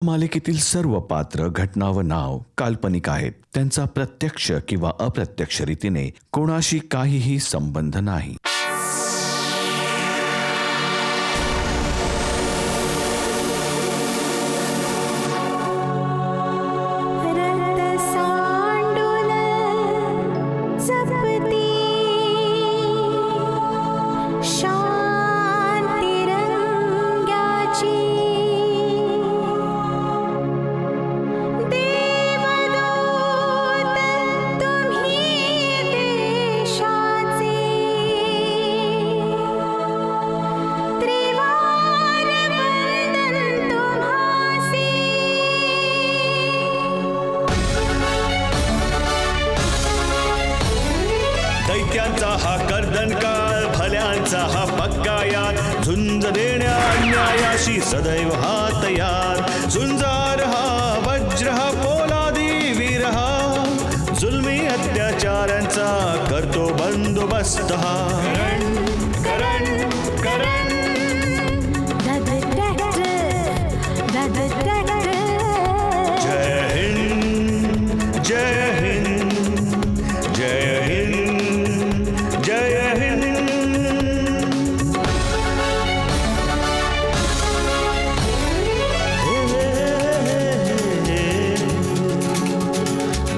मालिकेतील सर्व पात्र, घटना व नाव काल्पनिक आहेत. त्यांचा प्रत्यक्ष किंवा अप्रत्यक्ष रीतीने कोणाशी काहीही संबंध नाही. दैत्यांचा हा कर्दनकाळ, भल्यांचा हा पक्का यार, झुंज देण्या अन्यायाशी सदैव हा तयार. झुंजार हा वज्र हा पोलादी वीर हा, जुलमी अत्याचारांचा करतो बंदोबस्त हा. करण करण जय हिंद जय हिंद जय हिंद जय हिंद.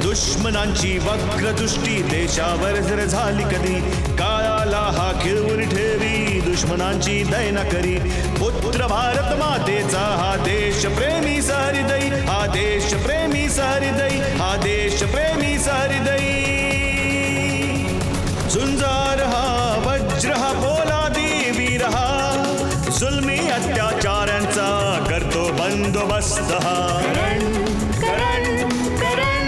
दुश्मनांची वक्रदृष्टी देशावर जर झाली कधी, काळाला हा खिळवून ठेवी, दुश्मनांची दैना करी. पुत्र भारत मातेचा हा देश प्रेमी सहृदयी, हा देश प्रेमी सहृदयी, हा देश प्रेमी सहृदयी. झुंजार हा वज्र हा पोलादी वीर हा, जुलमी अत्याचारांचा करतो बंदोबस्त हा. करण करण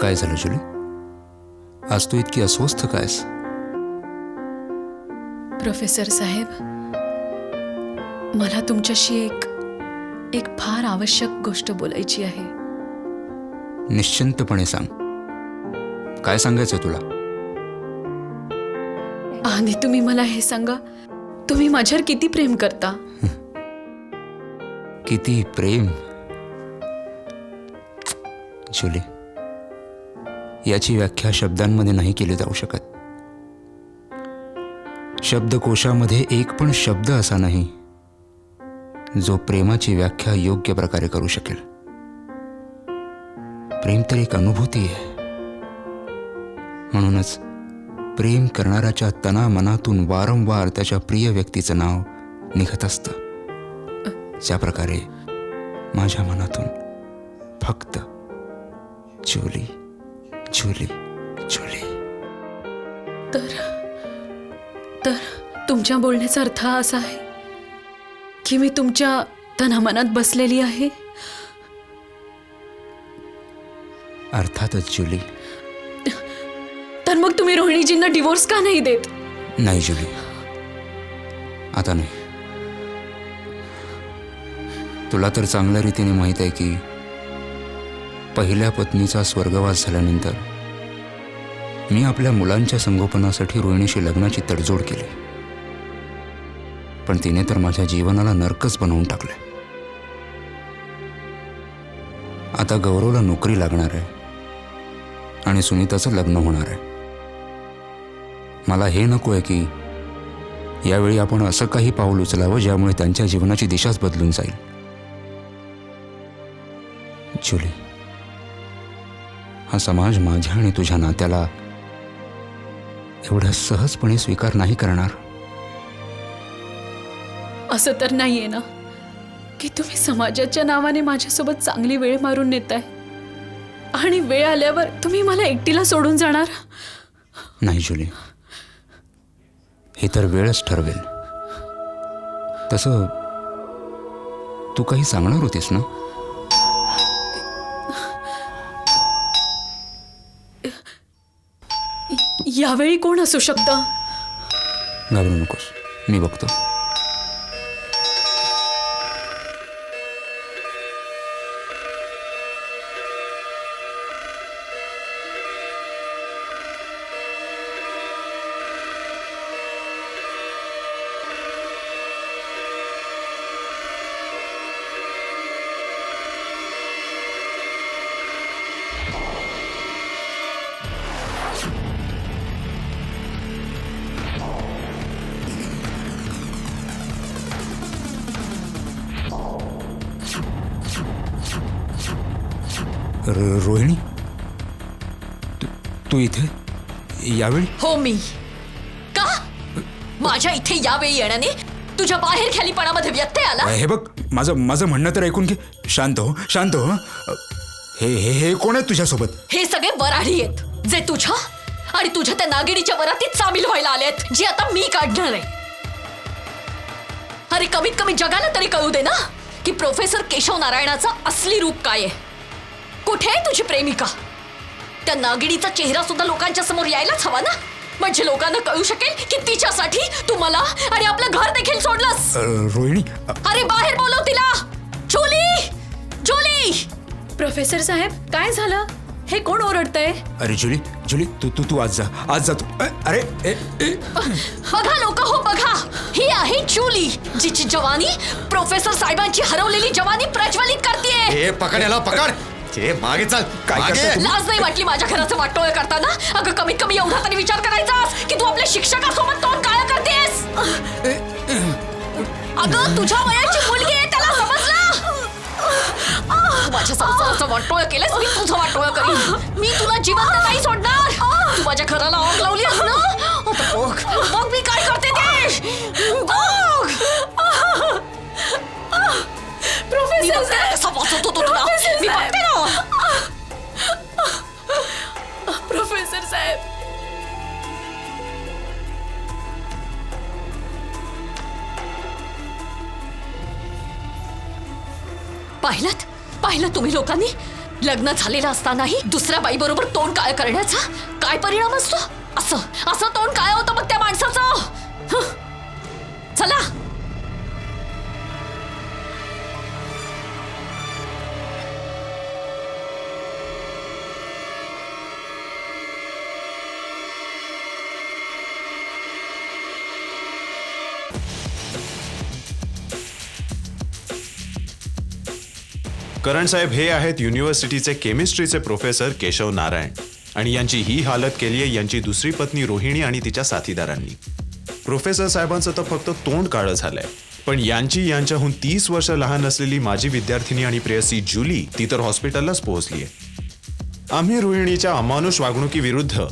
काय झालं जुली? आज तू इतकी अस्वस्थ कायस? प्रोफेसर साहेब, मला तुमच्याशी एक फार आवश्यक गोष्ट बोलायची आहे. निश्चिंतपणे सांग. काय सांगायचं तुला? आधी तुम्ही मला हे सांगा, तुम्ही माझ्यावर किती प्रेम करता? किती प्रेम? जुली, याची व्याख्या शब्दांमध्ये नाही केली जाऊ शकत. शब्दकोशामध्ये एक पण शब्द असा नाही जो प्रेमाची व्याख्या योग्य प्रकारे करू शकेल. प्रेम तर एक अनुभूती आहे. म्हणूनच प्रेम करणाऱ्याच्या तना मनातून वारंवार त्याच्या प्रिय व्यक्तीचं नाव निघत असतं. ज्या प्रकारे माझ्या मनातून फक्त जुली जुली जुली. तर तुमच्या बोलण्याचा अर्थ असा आहे की मी तुमच्या तनामनात बसलेली आहे. अर्थातच जुली. तर मग तुम्ही रोहिणीजींना डिवोर्स का नाही देत? नाही जुली, आता नाही. तुला तर चांगल्या रीतीने माहीत आहे की पहिल्या पत्नीचा स्वर्गवास झाल्यानंतर मी आपल्या मुलांच्या संगोपनासाठी रोहिणीशी लग्नाची तडजोड केली. पण तिने तर माझ्या जीवनाला नरकच बनवून टाकले. आता गौरवला नोकरी लागणार आहे आणि सुनीताचं लग्न होणार आहे. मला हे नको आहे की यावेळी आपण असं काही पाऊल उचलावं ज्यामुळे त्यांच्या जीवनाची दिशाच बदलून जाईल. जुली, हा समाज माझ्या आणि तुझ्या नात्याला एवढ्या सहजपणे स्वीकार नाही करणार. असं तर नाहीये ना की तुम्ही समाजाच्या नावाने माझ्यासोबत चांगली वेळ मारून नेताय आणि वेळ आल्यावर तुम्ही मला एकटीला सोडून जाणार? नाही जुली, हे तर वेळच ठरवेल. तसं तू काही सांगणार होतीस ना? यावेळी कोण असू शकतं? घाबरू नकोस, मी बघतो. रोहिणी, तू इथे यावेळी? हो मी. का माझ्या इथे यावेळी येण्याने तुझ्या बाहेर खालीपणामध्ये व्यत्यय आला? हे बघ, माझं म्हणणं तर ऐकून घे. शांत हो, शांत हो. हे हे हे कोण आहे तुझ्यासोबत? हे सगळे वराडी आहेत जे तुझ्या आणि तुझ्या त्या नागिणीच्या वरातीत सामील व्हायला आलेत, जी आता मी काढणार आहे. अरे कमीत कमी जगाला तरी कळू दे ना की प्रोफेसर केशव नारायणाचं असली रूप काय आहे. कुठे आहे तुझी प्रेमिका? त्या नागिणीचा चेहरा सुद्धा लोकांच्या समोर यायलाच हवा ना, म्हणजे लोकांना कळू शकेल की तिच्यासाठी तू मला आणि आपलं घर देखील सोडलंस. रोहिणी, अरे बाहेर बोलव तिला. जुली, जुली. प्रोफेसर साहेब, काय झालं? हे कोण ओरडतंय? अरे जुली, जुली, तू आज जा तू. अरे बघा लोक, हो बघा, ही आहे जुली, जिची जवानी प्रोफेसर साहेबांची हरवलेली जवानी प्रज्वलित करतेय. हे पकड याला, पकड. हे मागे चाल. काय मागे. करतोय? लाज नाही वाटली माझ्या घराचं वाटोळं करताना? अगं कमीत कमी एवढा तरी विचार करायचास की तू आपल्या शिक्षकासोबत तोंड काळं करतेस. अगं तुझ्या वयाची मुलगी आहे, त्याला समजलं? तू माझ्या संसाराचं वाटोळं केलंस, मी तुझं वाटोळं करीन. मी तुला जिवंत नाही सोडणार. तू माझ्या घराला आग लावली आहेस ना, आता बघ बघ मी काय करते ते. बघ प्रोफेसर साहेब, कसा वाचवतो तो तुला, मी बघते ना. प्रोफेसर साहेब. पाहिलं तुम्ही लोकांनी? लग्न झालेलं असतानाही दुसऱ्या बाई बरोबर तोंड काळ करण्याचा काय परिणाम असतो? असं तोंड काय होतं मग त्या माणसाचं. चला. करण साहेब हे आहेत युनिव्हर्सिटीचे केमिस्ट्रीचे प्रोफेसर केशव नारायण, आणि यांची ही हालत केली आहे यांची दुसरी पत्नी रोहिणी आणि तिच्या साथीदारांनी. प्रोफेसर साहेबांचं तर फक्त तोंड काळं झालंय, पण यांच्याहून 30 वर्ष लहान असलेली माझी विद्यार्थिनी आणि प्रेयसी जुली ती तर हॉस्पिटललाच पोहोचलीय. आम्ही रोहिणीच्या अमानुष वागणुकीविरुद्ध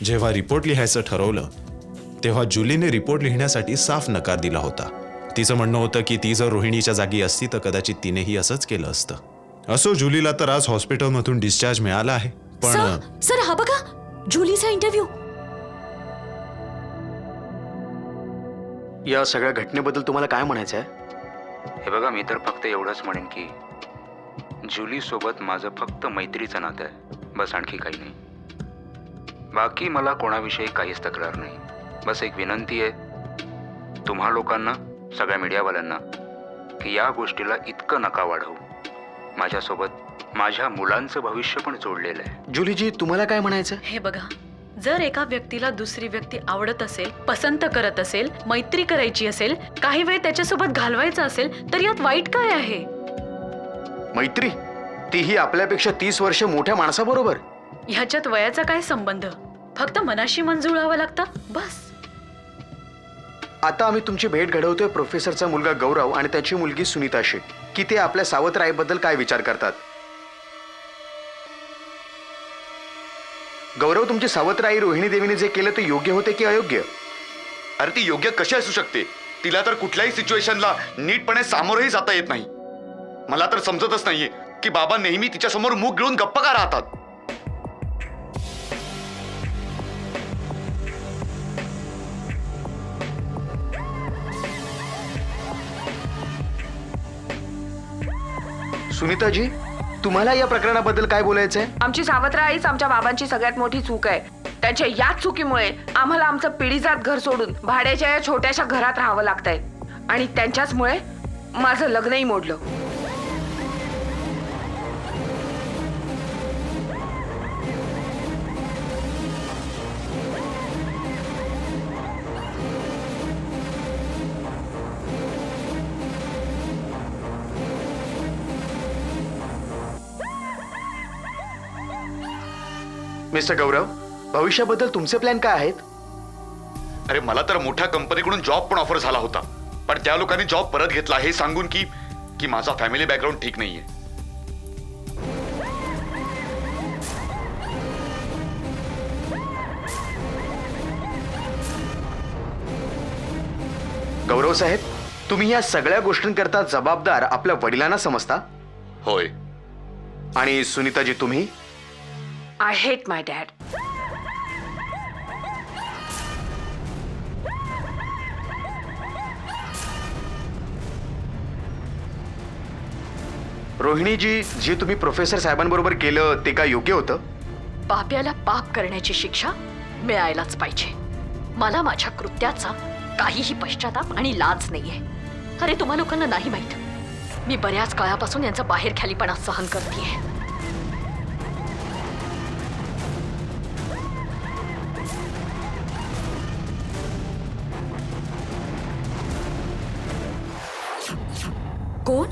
जेव्हा रिपोर्ट लिहायचं ठरवलं तेव्हा जुलीने रिपोर्ट लिहिण्यासाठी साफ नकार दिला होता. तिचं म्हणणं होतं की ती जर रोहिणीच्या जागी असती तर कदाचित तिनेही असंच केलं असतं. असो, जुलीला तर आज हॉस्पिटलमधून डिस्चार्ज मिळाला आहे. पण सर हा बघा जुलीचा इंटरव्ह्यू. या सगळ्या घटनेबद्दल तुम्हाला काय म्हणायचं आहे? हे बघा, मी तर फक्त एवढंच म्हणेन की जुली सोबत माझं फक्त मैत्रीचं नातं आहे, बस, आणखी काही नाही. बाकी मला कोणाविषयी काहीच तक्रार नाही. बस एक विनंती आहे तुम्हा लोकांना, सगळ्या मीडियावाल्यांना, की या गोष्टीला इतकं नका वाढवू. माझ्यासोबत माझ्या मुलांचं भविष्य पण जोडलेलं आहे. जुलीजी, तुम्हाला काय म्हणायचं? हे बघा, जर एका व्यक्तीला दुसरी व्यक्ती आवडत असेल, पसंत करत असेल, मैत्री करायची असेल, काही वेळ त्याच्यासोबत घालवायचं असेल, तर यात वाईट काय आहे? मैत्री, तीही आपल्यापेक्षा 30 वर्ष मोठ्या माणसाबरोबर. ह्याच्यात वयाचा काय संबंध? फक्त मनाशी मन जुळावं लागतं, बस. आता आम्ही तुमची भेट घडवतोय प्रोफेसरचा मुलगा गौरव आणि त्याची मुलगी सुनीताशी, की ते आपल्या सावत्राईबद्दल काय विचार करतात. गौरव, तुमची सावत्राई रोहिणी देवीने जे केलं ते योग्य होते की अयोग्य? अरे ती योग्य कशी असू शकते? तिला तर कुठल्याही सिच्युएशनला नीटपणे सामोरही जाता येत नाही. मला तर समजतच नाहीये की बाबा नेहमी तिच्यासमोर मुख गिळून गप्पा का राहतात. सुनीताजी, तुम्हाला या प्रकरणाबद्दल काय बोलायचं आहे? आमची सावत्र आईच आमच्या बाबांची सगळ्यात मोठी चूक आहे. त्यांच्या याच चुकीमुळे आम्हाला आमचं पिढीजात घर सोडून भाड्याच्या या छोट्याशा घरात राहावं लागतंय आणि त्यांच्याचमुळे माझं लग्नही मोडलं. मिस्टर गौरव, भविष्याबद्दल तुमचे प्लॅन काय आहेत? अरे मला तर मोठ्या कंपनीकडून जॉब पण ऑफर झाला होता, पण त्या लोकांनी जॉब परत घेतला हे सांगून की माझा फॅमिली बॅकग्राऊंड ठीक नाहीये. गौरव साहेब, तुम्ही या सगळ्या गोष्टींकरता जबाबदार आपल्या वडिलांना समजता? होय. आणि सुनीताजी तुम्ही? I hate my dad. Rohiniji, जे तुम्ही प्रोफेसर साहेबांबरोबर केलं ते काय योग्य होतं? पाप्याला पाप करण्याची शिक्षा मिळायलाच पाहिजे. मला माझ्या कृत्याचा काहीही पश्चाताप आणि लाज नाहीये. अरे तुम्हा लोकांना नाही माहित, मी बऱ्याच काळापासून यांचा बाहेर खालीपणा सहन करतेय. कोण?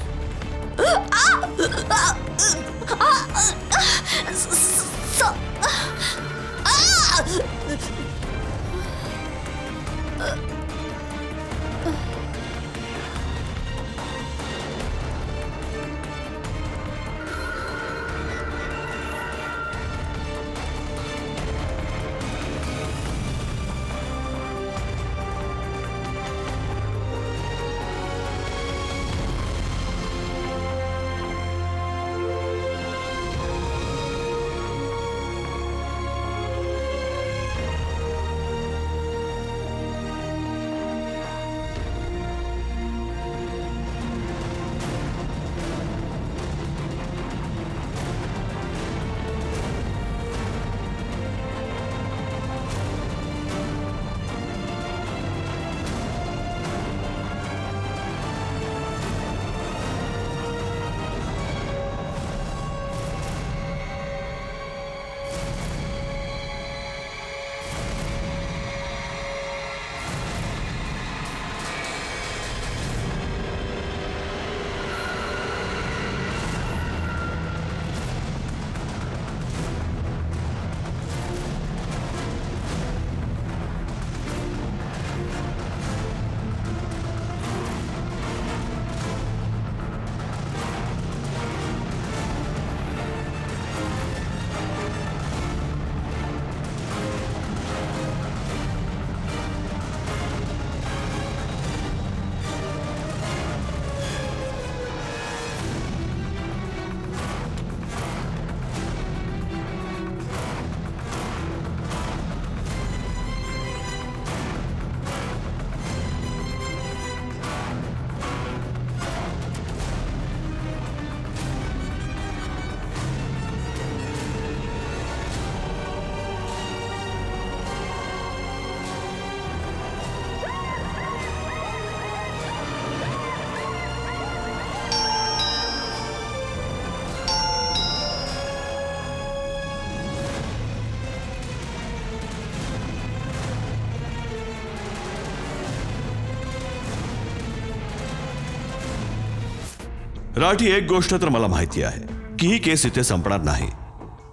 राठी, एक गोष्ट तर मला माहिती आहे की ही केस इथे संपणार नाही.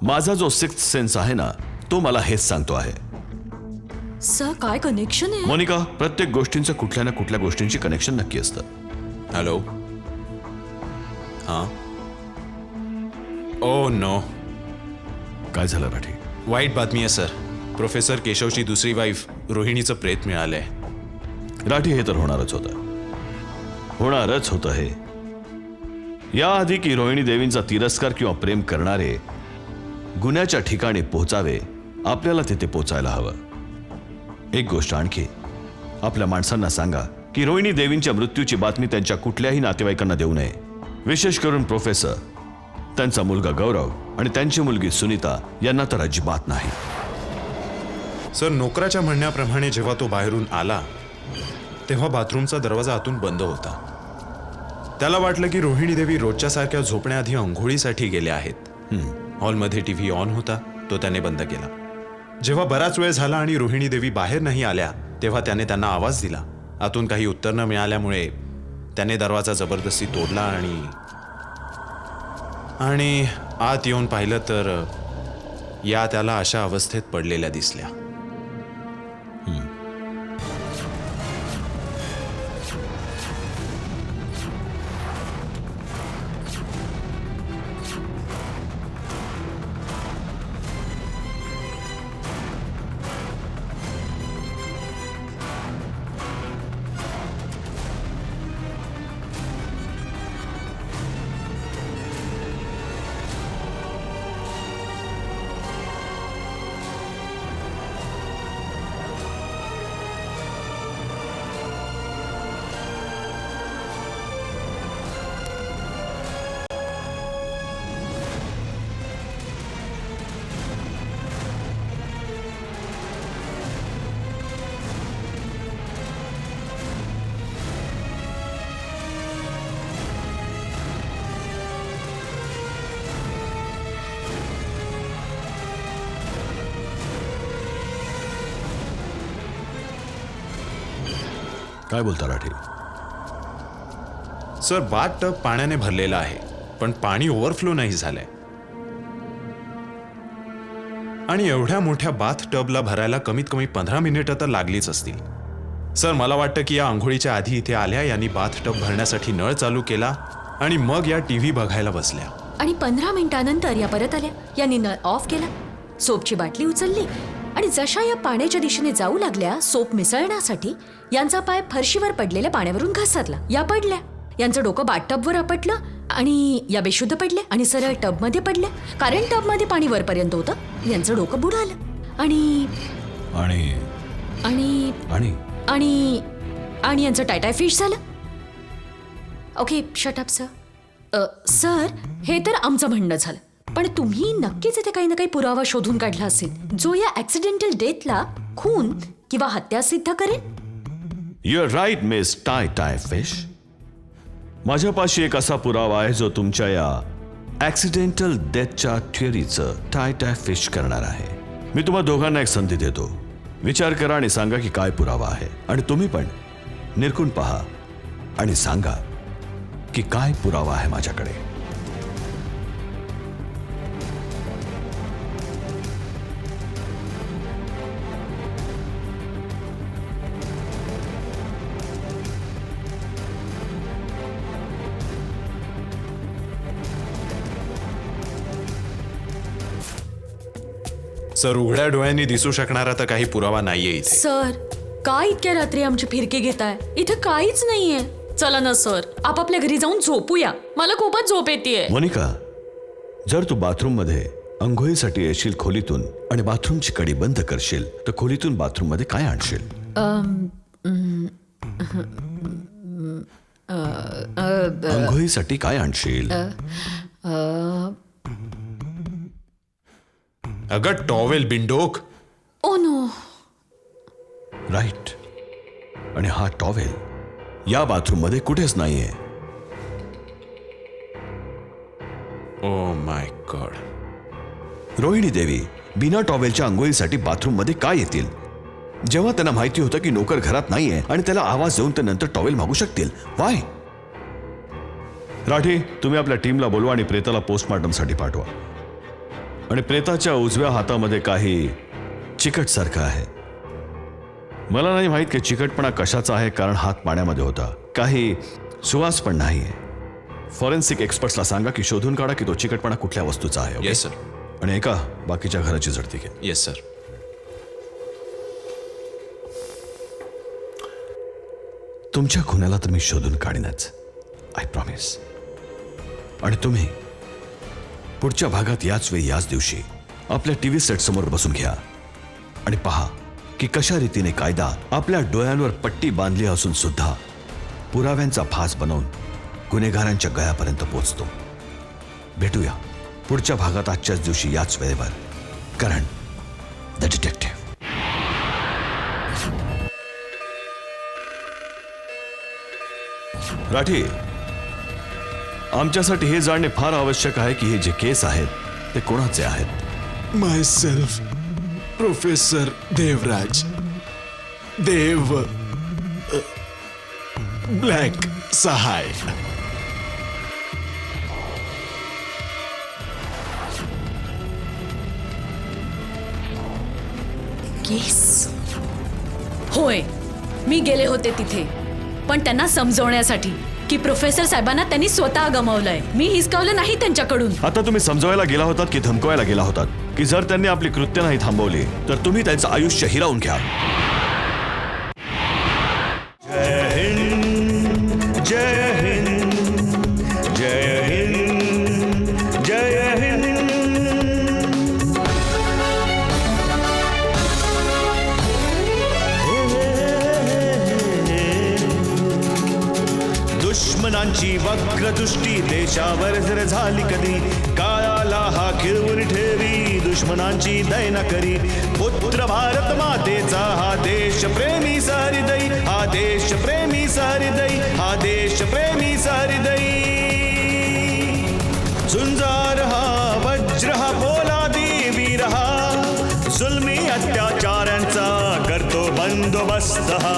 माझा जो सिक्स्थ सेन्स आहे ना, तो मला हेच सांगतो आहे. सर काय कनेक्शन आहे? मोनिका, प्रत्येक गोष्टींचं कुठल्या ना कुठल्या गोष्टींची कनेक्शन नक्की असतं. हॅलो. हां. Oh no. काय झालं राठी? वाईट बातमी आहे सर. प्रोफेसर केशवची दुसरी वाईफ रोहिणीचं प्रेत मिळालंय. राठी, हे तर होणारच होतं हे. याआधी की रोहिणी देवींचा तिरस्कार किंवा प्रेम करणारे गुन्ह्याच्या ठिकाणी पोहोचावे, आपल्याला तिथे पोचायला हवं. एक गोष्ट आणखी, आपल्या माणसांना सांगा की रोहिणी देवींच्या मृत्यूची बातमी त्यांच्या कुठल्याही नातेवाईकांना देऊ नये. विशेष करून प्रोफेसर त्यांचा मुलगा गौरव आणि त्यांची मुलगी सुनीता यांना तर अजिबात नाही. सर, नोकराच्या म्हणण्याप्रमाणे जेव्हा तो बाहेरून आला तेव्हा बाथरूमचा दरवाजा आतून बंद होता. त्याला वाटलं की रोहिणी देवी रोजच्या सारख्या झोपण्याआधी अंघोळीसाठी गेल्या आहेत. हॉलमध्ये टीव्ही ऑन होता, तो त्याने बंद केला. जेव्हा बराच वेळ झाला आणि रोहिणी देवी बाहेर नाही आल्या तेव्हा त्याने त्यांना आवाज दिला. आतून काही उत्तर न मिळाल्यामुळे त्याने दरवाजा जबरदस्ती तोडला आणि आत येऊन पाहिलं तर या त्याला अशा अवस्थेत पडलेल्या दिसल्या. काय बोलता राठी? सर, बाथटब पाण्याने भरलेला आहे पण पाणी ओव्हरफ्लो नाही झालंय. आणि एवढ्या मोठ्या बाथटबला भरायला कमीत कमी 15 मिनिटं तर लागलीच असतील. सर, मला वाटतं की या आंघोळीच्या आधी इथे आल्या, यांनी बाथटब भरण्यासाठी नळ चालू केला आणि मग या टीव्ही बघायला बसल्या. आणि 15 मिनिटानंतर या परत आल्या. यांनी नळ ऑफ केला, सोपची बाटली उचलली आणि जशा या पाण्याच्या दिशेने जाऊ लागल्या सोप मिसळण्यासाठी, यांचा पाय फरशीवर पडलेल्या पाण्यावरून घसरला. या पडल्या, यांचं डोकं बाथटबवर आपटलं आणि या बेशुद्ध पडल्या आणि सरळ टबमध्ये पडल्या. कारण टबमध्ये पाणी वरपर्यंत होतं. यांचं डोकं बुडालं आणि आणि आणि आणि आणि आणि यांचं टायटाय फिश झालं. Okay, shut up sir. Sir, हे तर आमचं म्हणणं झालं, पण तुम्ही नक्कीच इथे काही ना काही पुरावा शोधून काढला असेल जो या ऍक्सिडेंटल डेथला खून किंवा हत्या सिद्ध करेल. युअर राईट मिस टाय टाय फिश. माझ्यापाशी एक असा पुरावा आहे जो तुमच्या या ऍक्सिडेंटल डेथच्या थिअरीचं टाय टाय फिश करणार आहे. मी तुम्हा दोघांना एक संधी देतो. विचार करा आणि सांगा की काय पुरावा आहे. आणि तुम्ही पण निरखून पहा आणि सांगा की काय पुरावा आहे माझ्याकडे. सर, उघड्या डोळ्यांनी दिसू शकणारा तर काही पुरावा नाहीये इथे. सर, काय इतक्या रात्री आमची फिरकी घेताय? इथे काहीच नाहीये. चला ना सर, आपापल्या घरी जाऊन झोपूया. मला खूपच झोप येतेय. मोनिका, जर तू बाथरूम मध्ये अंघोळीसाठी येशील खोलीतून आणि बाथरूमची कडी बंद करशील तर खोलीतून बाथरूम मध्ये काय आणशील? अंघोळीसाठी काय आणशील? अगं, टॉवेल बिंडोक. Oh no. राईट. आणि हा टॉवेल या बाथरूम मध्ये कुठेच नाहीये. Oh my God. रोहिणी देवी बिना टॉवेलच्या अंघोळीसाठी बाथरूम मध्ये काय येतील? जेव्हा त्यांना माहिती होतं की नोकर घरात नाहीये आणि त्याला आवाज देऊन ते नंतर टॉवेल मागू शकतील. वाय? राठी, तुम्ही आपल्या टीमला बोलवा आणि प्रेताला पोस्टमॉर्टमसाठी पाठवा. आणि प्रेताच्या उजव्या हातामध्ये काही चिकट सारखं आहे. मला नाही माहित की चिकटपणा कशाचा आहे, कारण हात पाण्यामध्ये होता. काही सुवास पण नाहीये. फॉरेन्सिक एक्सपर्ट्सला सांगा की शोधून काढा की तो चिकटपणा कुठल्या वस्तूचा आहे. okay? Yes sir. आणि एका बाकीच्या घराची झडती घे. Yes sir. तुमच्या खुनाला तर मी शोधून काढीनच, आय प्रॉमिस. आणि तुम्ही पुढच्या भागात याच वेळी याच दिवशी आपल्या टीव्ही सेट समोर बसून घ्या आणि पहा की कशा रीतीने कायदा आपल्या डोळ्यांवर पट्टी बांधली असून सुद्धा पुराव्यांचा फास बनवून गुन्हेगारांच्या गळ्यापर्यंत पोहोचतो. भेटूया पुढच्या भागात आजच्याच दिवशी याच वेळेवर. करण द डिटेक्टिव्ह. राठी, आमच्यासाठी हे जाणणे फार आवश्यक आहे की हे जे केस आहेत ते कोणाचे आहेत. मायसेल्फ प्रोफेसर देवराज देव ब्लॅक सहाय. केस? होय, मी गेले होते तिथे, पण त्यांना समजवण्यासाठी की प्रोफेसर साहेबांना त्यांनी स्वतः गमावलंय. मी हिसकावलं नाही त्यांच्याकडून. आता तुम्ही समजवायला गेला होतात की धमकवायला गेला होतात की जर त्यांनी आपली कृत्य नाही थांबवली तर तुम्ही त्यांचं आयुष्य हिरावून घ्या. जय हिंद जय हिंद जय हिंद जय हिंद. दुश्मनांची वक्रदृष्टी देशावर जर झाली कधी, काळाला हा खिळवून ठेवी दुश्मनांची दैना करी. पुत्र भारत मातेचा हा देश प्रेमी सहृदयी, हा देश प्रेमी सहृदयी, हा देश प्रेमी सहृदयी. झुंजार हा वज्र हा पोलादी वीर हा, जुलमी अत्याचारांचा करतो बंदोबस्त हा.